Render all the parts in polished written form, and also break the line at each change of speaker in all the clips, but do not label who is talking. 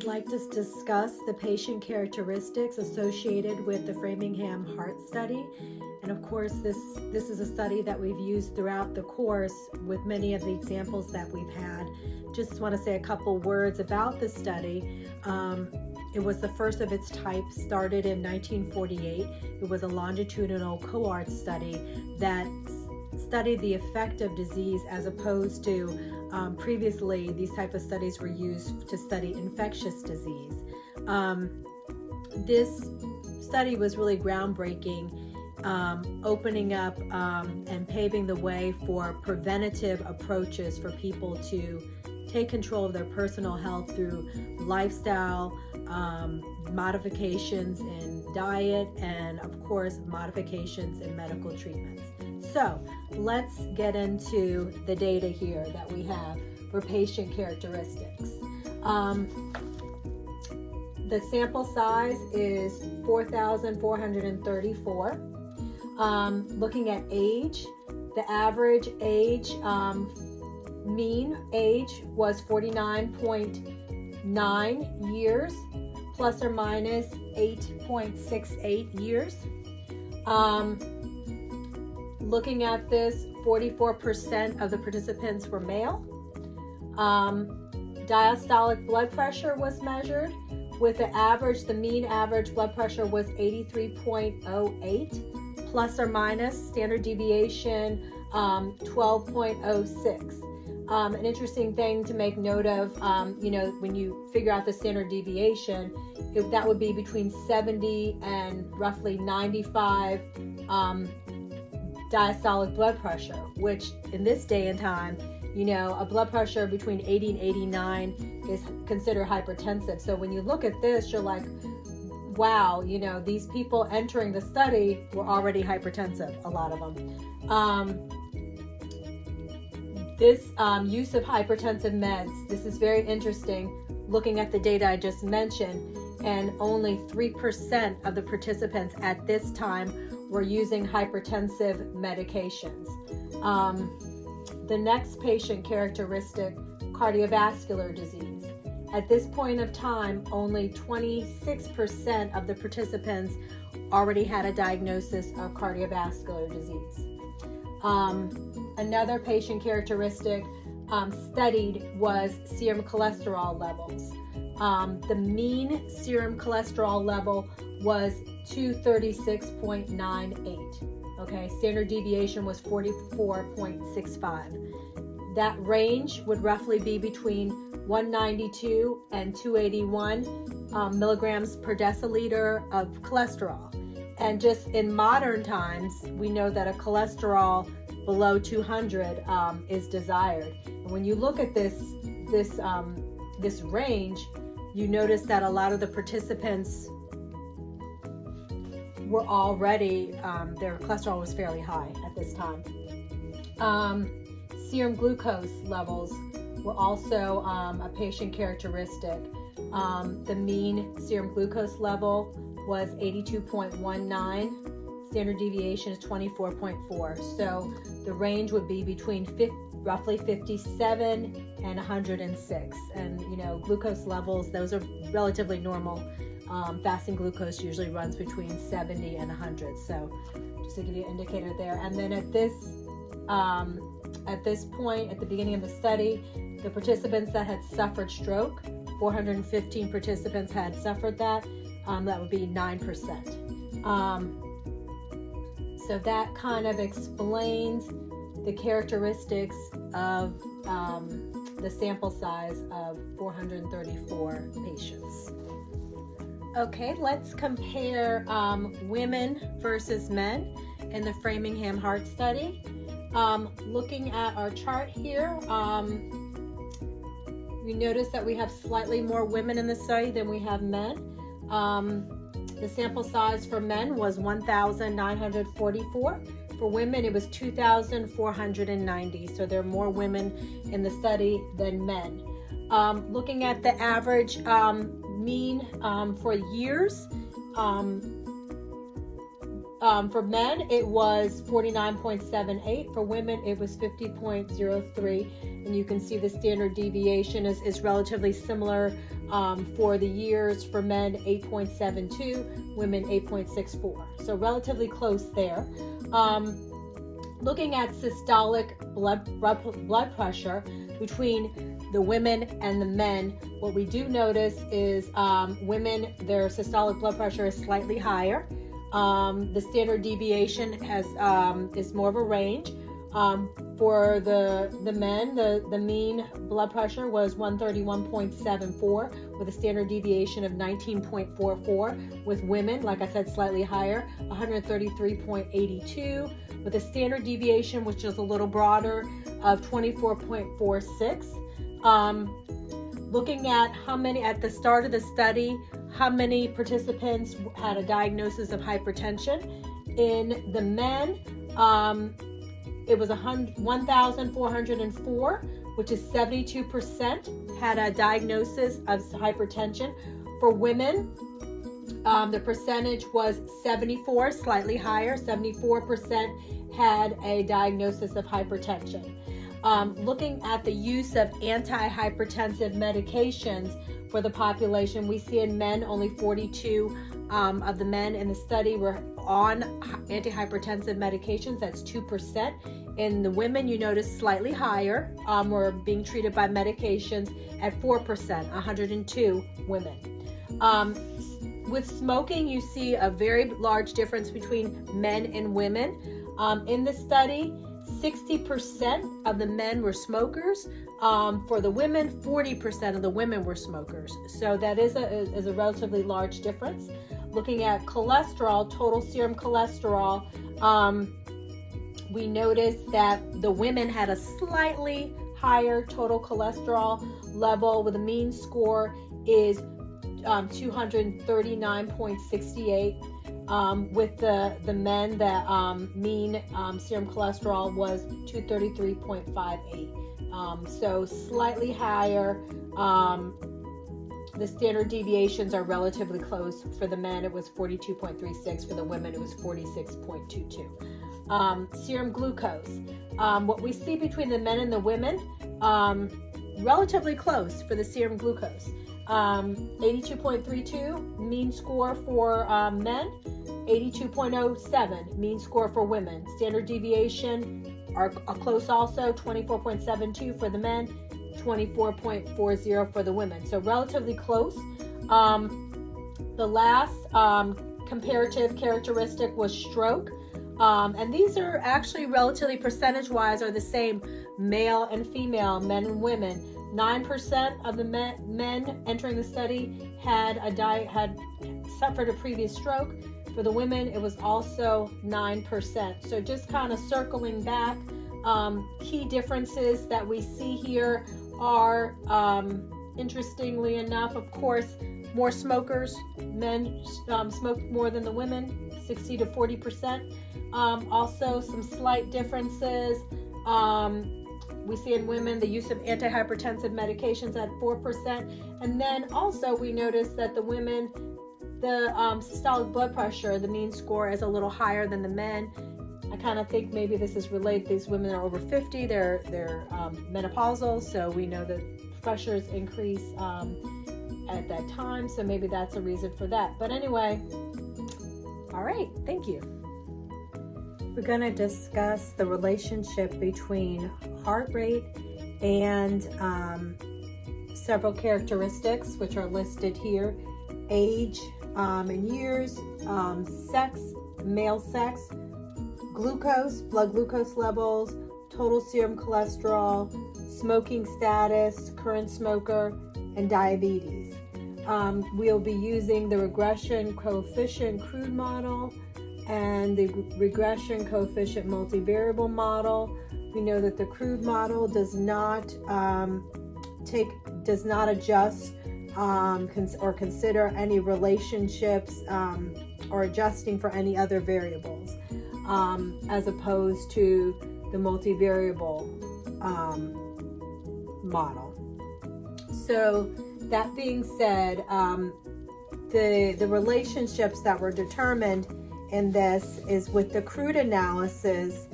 I'd like to discuss the patient characteristics associated with the Framingham Heart study. And of course, this is a study that we've used throughout the course with many of the examples that we've had. Just want to say a couple words about the study. It was the first of its type, started in 1948. It was a longitudinal cohort study that studied the effect of disease as opposed to previously these type of studies were used to study infectious disease. This study was really groundbreaking, opening up and paving the way for preventative approaches for people to take control of their personal health through lifestyle modifications in diet and of course modifications in medical treatments. So let's get into the data here that we have for patient characteristics. The sample size is 4,434. Looking at age, the average age, mean age was 49.9 years, plus or minus 8.68 years. Looking at this, 44% of the participants were male. Diastolic blood pressure was measured with the mean average blood pressure was 83.08, plus or minus standard deviation 12.06. An interesting thing to make note of, when you figure out the standard deviation, that would be between 70 and roughly 95 diastolic blood pressure, which in this day and time, a blood pressure between 80 and 89 is considered hypertensive. So when you look at this, you're like, wow, these people entering the study were already hypertensive, a lot of them. This use of hypertensive meds, this is very interesting, looking at the data I just mentioned, and only 3% of the participants at this time were using hypertensive medications. The next patient characteristic, cardiovascular disease. At this point of time, only 26% of the participants already had a diagnosis of cardiovascular disease. Another patient characteristic studied was serum cholesterol levels. The mean serum cholesterol level was 236.98. Okay, standard deviation was 44.65. That range would roughly be between 192 and 281 milligrams per deciliter of cholesterol. And just in modern times, we know that a cholesterol below 200 is desired. And when you look at this range, you notice that a lot of the participants were already, their cholesterol was fairly high at this time. Serum glucose levels were also a patient characteristic. The mean serum glucose level was 82.19. Standard deviation is 24.4. So the range would be between roughly 57 and 106. And glucose levels, those are relatively normal. Fasting glucose usually runs between 70 and 100. So just to give you an indicator there. And then at this point, at the beginning of the study, the participants that had suffered stroke, 415 participants had suffered that. That would be 9%. So that kind of explains the characteristics of the sample size of 434 patients. Okay, let's compare women versus men in the Framingham Heart study. Looking at our chart here, we notice that we have slightly more women in the study than we have men. The sample size for men was 1,944. For women, it was 2,490. So there are more women in the study than men. Looking at the average mean for years, For men, it was 49.78. For women, it was 50.03. And you can see the standard deviation is relatively similar for the years. For men, 8.72, women, 8.64. So relatively close there. Looking at systolic blood pressure between the women and the men, what we do notice is women, their systolic blood pressure is slightly higher. The standard deviation is more of a range. For the men, the mean blood pressure was 131.74 with a standard deviation of 19.44. With women, like I said, slightly higher, 133.82 with a standard deviation, which is a little broader, of 24.46. Looking at how many, at the start of the study, how many participants had a diagnosis of hypertension. In the men, it was 1,404, which is 72% had a diagnosis of hypertension. For women, the percentage was 74, slightly higher. 74% had a diagnosis of hypertension. Looking at the use of antihypertensive medications for the population, we see in men only 42 of the men in the study were on antihypertensive medications. That's 2%. In the women, you notice slightly higher, were being treated by medications at 4%, 102 women. With smoking, you see a very large difference between men and women. In the study, 60% of the men were smokers. For the women, 40% of the women were smokers. So that is a relatively large difference. Looking at cholesterol, total serum cholesterol, we noticed that the women had a slightly higher total cholesterol level with a mean score is 239.68. With the men, the mean serum cholesterol was 233.58. So slightly higher. The standard deviations are relatively close. For the men, it was 42.36. For the women, it was 46.22. Serum glucose. What we see between the men and the women, relatively close for the serum glucose. 82.32 mean score for men, 82.07 mean score for women. Standard deviation are close also, 24.72 for the men, 24.40 for the women. So relatively close. The last comparative characteristic was stroke. And these are actually relatively percentage-wise are the same, male and female, men and women. 9% of the men entering the study had suffered a previous stroke. For the women, it was also 9%. So just kind of circling back, key differences that we see here are, interestingly enough, of course, more smokers. Men smoke more than the women, 60 to 40%. Also, some slight differences. We see in women the use of antihypertensive medications at 4%. And then also we notice that the women, the systolic blood pressure, the mean score is a little higher than the men. I kind of think maybe this is related. These women are over 50, they're menopausal, so we know that pressures increase at that time, so maybe that's a reason for that. But anyway, all right, thank you. We're going to discuss the relationship between heart rate and several characteristics, which are listed here. Age in years, sex, male sex, glucose, blood glucose levels, total serum cholesterol, smoking status, current smoker, and diabetes. We'll be using the regression coefficient crude model and the regression coefficient multivariable model. We know that the crude model does not adjust or consider any relationships or adjusting for any other variables, as opposed to the multivariable model. So that being said, the relationships that were determined in this is with the crude analysis,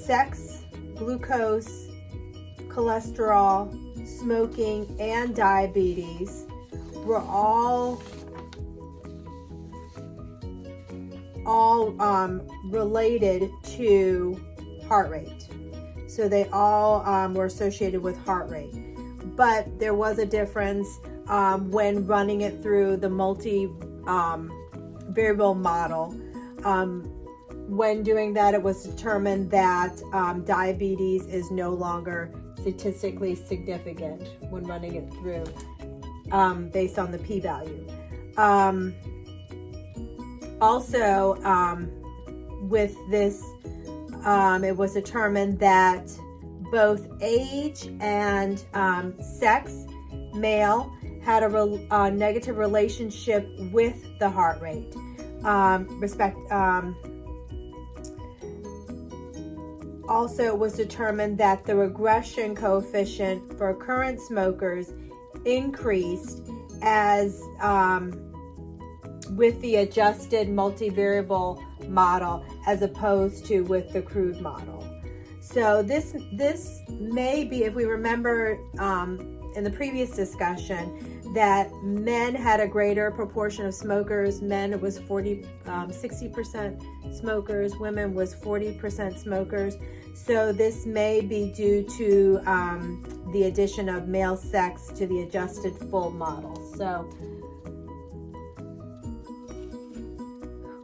sex, glucose, cholesterol, smoking, and diabetes were all related to heart rate. So they all were associated with heart rate. But there was a difference when running it through the multi-variable model. When doing that, it was determined that diabetes is no longer statistically significant when running it through based on the p-value. Also, with this, it was determined that both age and sex, male, had a negative relationship with the heart rate. Also, it was determined that the regression coefficient for current smokers increased as with the adjusted multivariable model as opposed to with the crude model. So this may be, if we remember in the previous discussion, that men had a greater proportion of smokers. Men was 60% smokers, women was 40% smokers. So this may be due to the addition of male sex to the adjusted full model. So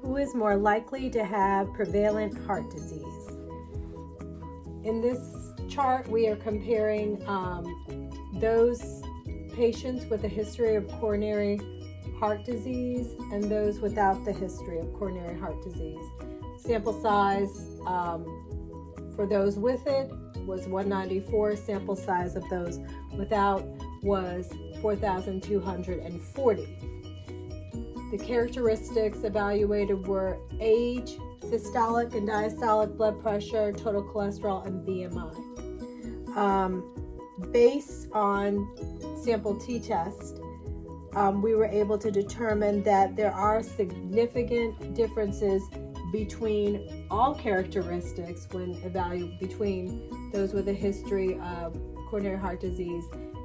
who is more likely to have prevalent heart disease? In this chart, we are comparing those patients with a history of coronary heart disease and those without the history of coronary heart disease. Sample size for those with it was 194. Sample size of those without was 4,240. The characteristics evaluated were age, systolic and diastolic blood pressure, total cholesterol, and BMI. Based on sample t-test, we were able to determine that there are significant differences between all characteristics when evaluating between those with a history of coronary heart disease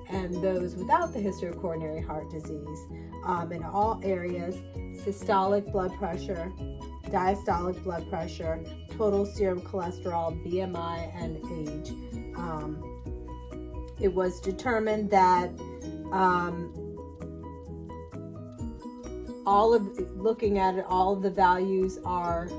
and those without the history of coronary heart disease. In all areas: systolic blood pressure, diastolic blood pressure, total serum cholesterol, BMI, and age. It was determined that looking at it, all of the values are.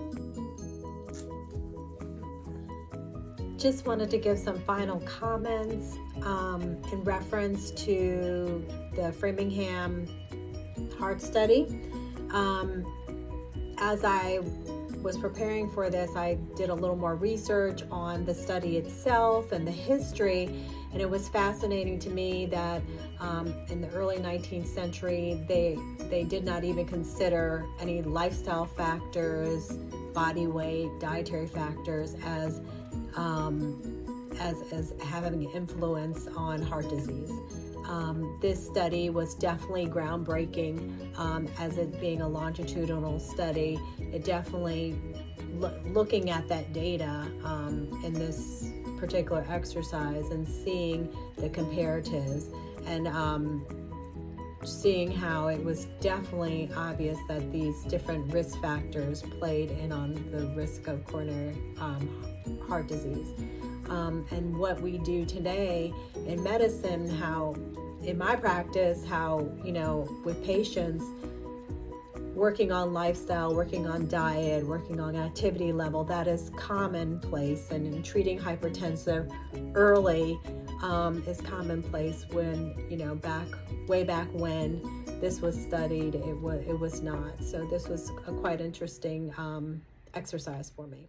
Just wanted to give some final comments in reference to the Framingham Heart study. As I was preparing for this, I did a little more research on the study itself and the history, and it was fascinating to me that in the early 19th century, they did not even consider any lifestyle factors, body weight, dietary factors as having an influence on heart disease. This study was definitely groundbreaking as it being a longitudinal study. It definitely, looking at that data in this particular exercise and seeing the comparatives and seeing how it was definitely obvious that these different risk factors played in on the risk of coronary heart disease. And what we do today in medicine, how in my practice, how, with patients, working on lifestyle, working on diet, working on activity level, that is commonplace. And in treating hypertensive early is commonplace when, way back when this was studied, it was not. So this was a quite interesting exercise for me.